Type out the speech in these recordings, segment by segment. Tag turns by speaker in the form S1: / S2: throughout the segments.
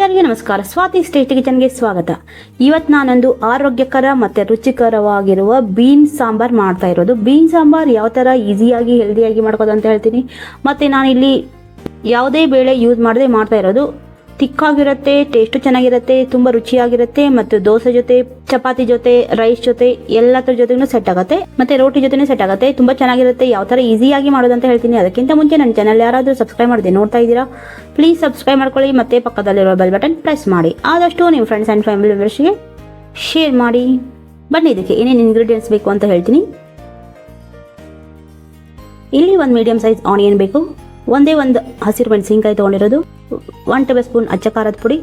S1: ಎಲ್ಲರಿಗೂ ನಮಸ್ಕಾರ. ಸ್ವಾತಿ ಟೇಸ್ಟಿ ಕಿಚನ್ಗೆ ಸ್ವಾಗತ. ಇವತ್ತು ನಾನೊಂದು ಆರೋಗ್ಯಕರ ಮತ್ತು ರುಚಿಕರವಾಗಿರುವ ಬೀನ್ಸ್ ಸಾಂಬಾರ್ ಮಾಡ್ತಾ ಇರೋದು. ಬೀನ್ಸ್ ಸಾಂಬಾರ್ ಯಾವ ಥರ ಈಸಿಯಾಗಿ ಹೆಲ್ದಿಯಾಗಿ ಮಾಡ್ಕೋದು ಅಂತ ಹೇಳ್ತೀನಿ. ಮತ್ತು ನಾನಿಲ್ಲಿ ಯಾವುದೇ ಬೇಳೆ ಯೂಸ್ ಮಾಡದೆ ಮಾಡ್ತಾ ಇರೋದು. ತಿಕ್ಕಾಗಿರುತ್ತೆ, ಟೇಸ್ಟು ಚೆನ್ನಾಗಿರುತ್ತೆ, ತುಂಬ ರುಚಿಯಾಗಿರುತ್ತೆ ಮತ್ತು ದೋಸೆ ಜೊತೆ, ಚಪಾತಿ ಜೊತೆ, ರೈಸ್ ಜೊತೆ ಎಲ್ಲದ್ರ ಜೊತೆನೂ ಸೆಟ್ ಆಗುತ್ತೆ ಮತ್ತು ರೋಟಿ ಜೊತೆನೂ ಸೆಟ್ ಆಗುತ್ತೆ. ತುಂಬ ಚೆನ್ನಾಗಿರುತ್ತೆ. ಯಾವ ಥರ ಈಸಿಯಾಗಿ ಮಾಡೋದು ಅಂತ ಹೇಳ್ತೀನಿ. ಅದಕ್ಕಿಂತ ಮುಂಚೆ ನನ್ನ ಚಾನಲ್ ಯಾರಾದರೂ ಸಬ್ಸ್ಕ್ರೈಬ್ ಮಾಡಿದೆ ನೋಡ್ತಾ ಇದ್ದೀರಾ, ಪ್ಲೀಸ್ ಸಬ್ಸ್ಕ್ರೈಬ್ ಮಾಡ್ಕೊಳ್ಳಿ ಮತ್ತು ಪಕ್ಕದಲ್ಲಿರೋ ಬೆಲ್ ಬಟನ್ ಪ್ರೆಸ್ ಮಾಡಿ. ಆದಷ್ಟು ನಿಮ್ಮ ಫ್ರೆಂಡ್ಸ್ ಆ್ಯಂಡ್ ಫ್ಯಾಮಿಲಿ ಮೆಂಬರ್ಸ್ಗೆ ಶೇರ್ ಮಾಡಿ. ಬನ್ನಿ ಇದಕ್ಕೆ ಏನೇನು ಇಂಗ್ರೀಡಿಯೆಂಟ್ಸ್ ಬೇಕು ಅಂತ ಹೇಳ್ತೀನಿ. ಇಲ್ಲಿ ಒಂದು ಮೀಡಿಯಂ ಸೈಜ್ ಆನಿಯನ್ ಬೇಕು, ಒಂದೇ ಒಂದು ಹಸಿರು ಮೆಣಸಿನ್ಕಾಯಿ ತೊಗೊಂಡಿರೋದು, 1 ಟೇಬಲ್ ಸ್ಪೂನ್ ಅಚ್ಚ ಖಾರದ ಪುಡಿ,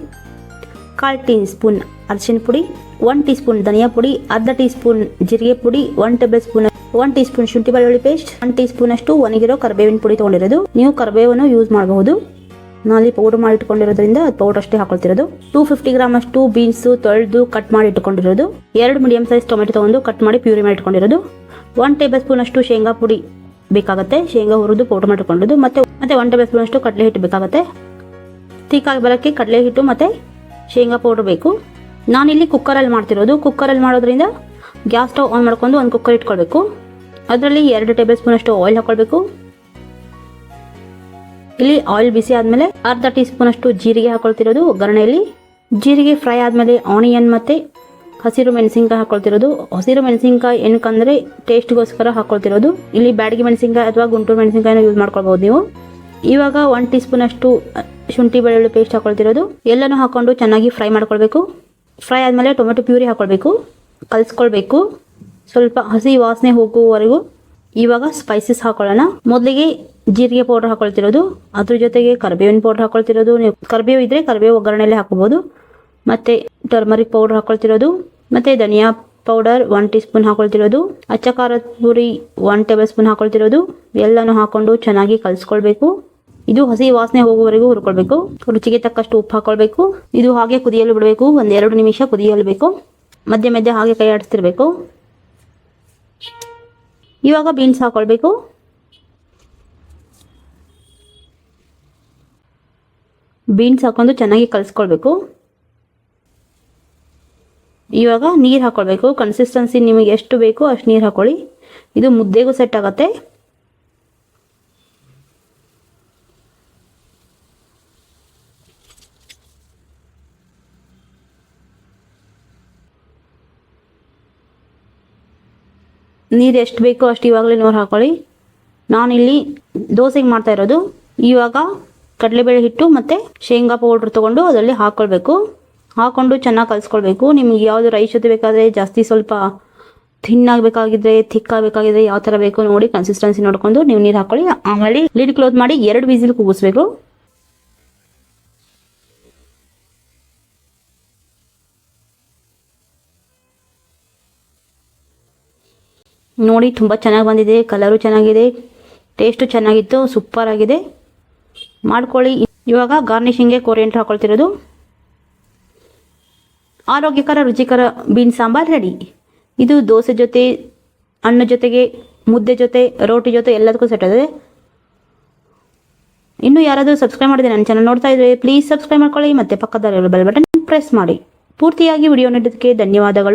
S1: 1/4 ಟೀ ಸ್ಪೂನ್ ಅರಿಶಿನ ಪುಡಿ, 1 ಟೀ ಸ್ಪೂನ್ ಧನಿಯಾ ಪುಡಿ, ಅರ್ಧ ಟೀ ಸ್ಪೂನ್ ಜೀರಿಗೆ ಪುಡಿ, 1 ಟೇಬಲ್ ಸ್ಪೂನ್ 1 ಟೀ ಸ್ಪೂನ್ ಶುಂಠಿ ಬೆಳ್ಳುಳ್ಳಿ ಪೇಸ್ಟ್, 1 ಟೀ ಸ್ಪೂನ್ ಅಷ್ಟು ಒಣಗಿರೋ ಕರಿಬೇವಿನ ಪುಡಿ ತೊಗೊಂಡಿರೋದು. ನೀವು ಕರಿಬೇವನ್ನು ಯೂಸ್ ಮಾಡಬಹುದು. ನಾನಲ್ಲಿ ಪೌಡರ್ ಮಾಡಿ ಇಟ್ಕೊಂಡಿರೋದ್ರಿಂದ ಅದು ಪೌಡರ್ ಅಷ್ಟೇ ಹಾಕೊಳ್ತಿರೋದು. 250 ಗ್ರಾಮ್ ಅಷ್ಟು ಬೀನ್ಸು ತೊಳೆದು ಕಟ್ ಮಾಡಿ ಇಟ್ಕೊಂಡಿರೋದು. 2 ಮೀಡಿಯಂ ಸೈಜ್ ಟೊಮೆಟೊ ತೊಗೊಂಡು ಕಟ್ ಮಾಡಿ ಪ್ಯೂರಿ ಮಾಡಿ ಇಟ್ಕೊಂಡಿರೋದು. 1 ಟೇಬಲ್ ಸ್ಪೂನ್ ಅಷ್ಟು ಶೇಂಗಾ ಪುಡಿ ಬೇಕಾಗುತ್ತೆ, ಶೇಂಗಾ ಹುರಿದು ಪೌಡರ್ ಮಾಡಿಟ್ಕೊಂಡಿರೋದು. ಮತ್ತೆ 1 ಟೇಬಲ್ ಸ್ಪೂನ್ ಅಷ್ಟು ಕಡಲೆ ಹಿಟ್ಟು ಬೇಕಾಗುತ್ತೆ. ತಿಕ್ಕಾಗಿ ಬರೋಕ್ಕೆ ಕಡಲೆ ಹಿಟ್ಟು ಮತ್ತು ಶೇಂಗಾ ಪೌಡರ್ ಬೇಕು. ನಾನಿಲ್ಲಿ ಕುಕ್ಕರಲ್ಲಿ ಮಾಡ್ತಿರೋದು. ಕುಕ್ಕರಲ್ಲಿ ಮಾಡೋದ್ರಿಂದ ಗ್ಯಾಸ್ ಸ್ಟವ್ ಆನ್ ಮಾಡ್ಕೊಂಡು ಒಂದು ಕುಕ್ಕರ್ ಇಟ್ಕೊಳ್ಬೇಕು. ಅದರಲ್ಲಿ 2 ಟೇಬಲ್ ಸ್ಪೂನ್ ಅಷ್ಟು ಆಯಿಲ್ ಹಾಕೊಳ್ಬೇಕು. ಇಲ್ಲಿ ಆಯಿಲ್ ಬಿಸಿ ಆದಮೇಲೆ ಅರ್ಧ ಟೀ ಸ್ಪೂನ್ ಅಷ್ಟು ಜೀರಿಗೆ ಹಾಕೊಳ್ತಿರೋದು ಒಗ್ಗರಣೆಯಲ್ಲಿ. ಜೀರಿಗೆ ಫ್ರೈ ಆದಮೇಲೆ ಆನಿಯನ್ ಮತ್ತು ಹಸಿರು ಮೆಣಸಿನ್ಕಾಯಿ ಹಾಕೊಳ್ತಿರೋದು. ಹಸಿರು ಮೆಣಸಿನ್ಕಾಯಿ ಏನಕ್ಕಂದರೆ ಟೇಸ್ಟ್ಗೋಸ್ಕರ ಹಾಕೊಳ್ತಿರೋದು. ಇಲ್ಲಿ ಬ್ಯಾಡಗಿ ಮೆಣಸಿನ್ಕಾಯಿ ಅಥವಾ ಗುಂಟೂರು ಮೆಣಸಿನ್ಕಾಯಿನ ಯೂಸ್ ಮಾಡ್ಕೊಳ್ಬೋದು ನೀವು. ಇವಾಗ 1 ಟೀ ಸ್ಪೂನ್ ಅಷ್ಟು ಶುಂಠಿ ಬೆಳ್ಳುಳ್ಳಿ ಪೇಸ್ಟ್ ಹಾಕೊಳ್ತಿರೋದು. ಎಲ್ಲನೂ ಹಾಕೊಂಡು ಚೆನ್ನಾಗಿ ಫ್ರೈ ಮಾಡ್ಕೊಳ್ಬೇಕು. ಫ್ರೈ ಆದಮೇಲೆ ಟೊಮೆಟೊ ಪ್ಯೂರಿ ಹಾಕೊಳ್ಬೇಕು, ಕಲಿಸ್ಕೊಳ್ಬೇಕು ಸ್ವಲ್ಪ ಹಸಿ ವಾಸನೆ ಹೋಗುವವರೆಗೂ. ಇವಾಗ ಸ್ಪೈಸಸ್ ಹಾಕೊಳ್ಳೋಣ. ಮೊದಲಿಗೆ ಜೀರಿಗೆ ಪೌಡರ್ ಹಾಕೊಳ್ತಿರೋದು, ಅದ್ರ ಜೊತೆಗೆ ಕರಿಬೇವಿನ ಪೌಡರ್ ಹಾಕೊಳ್ತಿರೋದು. ನೀವು ಕರಿಬೇವು ಇದ್ದರೆ ಕರಿಬೇವು ಒಗ್ಗರಣೆಯಲ್ಲಿ ಹಾಕೋಬೋದು. ಮತ್ತು ಟರ್ಮರಿಕ್ ಪೌಡರ್ ಹಾಕೊಳ್ತಿರೋದು, ಮತ್ತು ಧನಿಯಾ ಪೌಡರ್ 1 ಟೀ ಸ್ಪೂನ್ ಹಾಕೊಳ್ತಿರೋದು, ಅಚ್ಚ ಖಾರದ ಪುಡಿ 1 ಟೇಬಲ್ ಸ್ಪೂನ್ ಹಾಕೊಳ್ತಿರೋದು. ಎಲ್ಲನೂ ಹಾಕೊಂಡು ಚೆನ್ನಾಗಿ ಕಲಿಸ್ಕೊಳ್ಬೇಕು. ಇದು ಹಸಿ ವಾಸನೆ ಹೋಗುವವರೆಗೂ ಹುರ್ಕೊಳ್ಬೇಕು. ರುಚಿಗೆ ತಕ್ಕಷ್ಟು ಉಪ್ಪು ಹಾಕೊಳ್ಬೇಕು. ಇದು ಹಾಗೆ ಕುದಿಯಲು ಬಿಡಬೇಕು. 1-2 ನಿಮಿಷ ಕುದಿಯಲು ಬೇಕು. ಮಧ್ಯೆ ಮಧ್ಯೆ ಹಾಗೆ ಕೈ ಆಡಿಸ್ತಿರ್ಬೇಕು. ಇವಾಗ ಬೀನ್ಸ್ ಹಾಕೊಳ್ಬೇಕು. ಬೀನ್ಸ್ ಹಾಕೊಂಡು ಚೆನ್ನಾಗಿ ಕಲಿಸ್ಕೊಳ್ಬೇಕು. ಇವಾಗ ನೀರು ಹಾಕೊಳ್ಬೇಕು. ಕನ್ಸಿಸ್ಟೆನ್ಸಿ ನಿಮಗೆ ಎಷ್ಟು ಬೇಕೋ ಅಷ್ಟು ನೀರು ಹಾಕೊಳ್ಳಿ. ಇದು ಮುದ್ದೆಗೂ ಸೆಟ್ ಆಗುತ್ತೆ. ನೀರು ಎಷ್ಟು ಬೇಕೋ ಅಷ್ಟು ಇವಾಗಲೇ ನೀರು ಹಾಕೊಳ್ಳಿ. ನಾನಿಲ್ಲಿ ದೋಸೆಗೆ ಮಾಡ್ತಾ ಇರೋದು. ಇವಾಗ ಕಡಲೆಬೇಳೆ ಹಿಟ್ಟು ಮತ್ತು ಶೇಂಗಾ ಪೌಡ್ರ್ ತೊಗೊಂಡು ಅದರಲ್ಲಿ ಹಾಕ್ಕೊಳ್ಬೇಕು. ಹಾಕ್ಕೊಂಡು ಚೆನ್ನಾಗಿ ಕಲಿಸ್ಕೊಳ್ಬೇಕು. ನಿಮ್ಗೆ ಯಾವುದು ರೈಸ್ ಜೊತೆ ಬೇಕಾದರೆ ಜಾಸ್ತಿ ಸ್ವಲ್ಪ ಥಿನ್ನಾಗಬೇಕಾಗಿದ್ರೆ, ಥಿಕ್ಕಾಗಬೇಕಾಗಿದ್ರೆ ಯಾವ ಥರ ಬೇಕು ನೋಡಿ ಕನ್ಸಿಸ್ಟೆನ್ಸಿ ನೋಡ್ಕೊಂಡು ನೀವು ನೀರು ಹಾಕ್ಕೊಳ್ಳಿ. ಆಮೇಲೆ ಲಿಡ್ ಕ್ಲೋಸ್ ಮಾಡಿ 2 ವಿಸಿಲ್ ಕೂಗಿಸ್ಬೇಕು. ನೋಡಿ ತುಂಬ ಚೆನ್ನಾಗಿ ಬಂದಿದೆ. ಕಲರು ಚೆನ್ನಾಗಿದೆ, ಟೇಸ್ಟು ಚೆನ್ನಾಗಿತ್ತು, ಸೂಪರ್ ಆಗಿದೆ. ಮಾಡ್ಕೊಳ್ಳಿ. ಇವಾಗ ಗಾರ್ನಿಷಿಂಗ್ಗೆ ಕೊರಿಯಂಡರ್ ಹಾಕೊಳ್ತಿರೋದು. ಆರೋಗ್ಯಕರ ರುಚಿಕರ ಬೀನ್ಸ್ ಸಾಂಬಾರ್ ರೆಡಿ. ಇದು ದೋಸೆ ಜೊತೆ, ಅನ್ನ ಜೊತೆಗೆ, ಮುದ್ದೆ ಜೊತೆ, ರೋಟಿ ಜೊತೆ ಎಲ್ಲದಕ್ಕೂ ಸೆಟ್ ಆಗಿದೆ. ಇನ್ನೂ ಯಾರಾದರೂ ಸಬ್ಸ್ಕ್ರೈಬ್ ಮಾಡಿದೆ ನನ್ನ ಚಾನಲ್ ನೋಡ್ತಾ ಇದ್ರೆ ಪ್ಲೀಸ್ ಸಬ್ಸ್ಕ್ರೈಬ್ ಮಾಡ್ಕೊಳ್ಳಿ ಮತ್ತು ಪಕ್ಕದಲ್ಲಿರೋ ಬೆಲ್ ಬಟನ್ ಪ್ರೆಸ್ ಮಾಡಿ. ಪೂರ್ತಿಯಾಗಿ ವಿಡಿಯೋ ನೋಡೋದಕ್ಕೆ ಧನ್ಯವಾದಗಳು.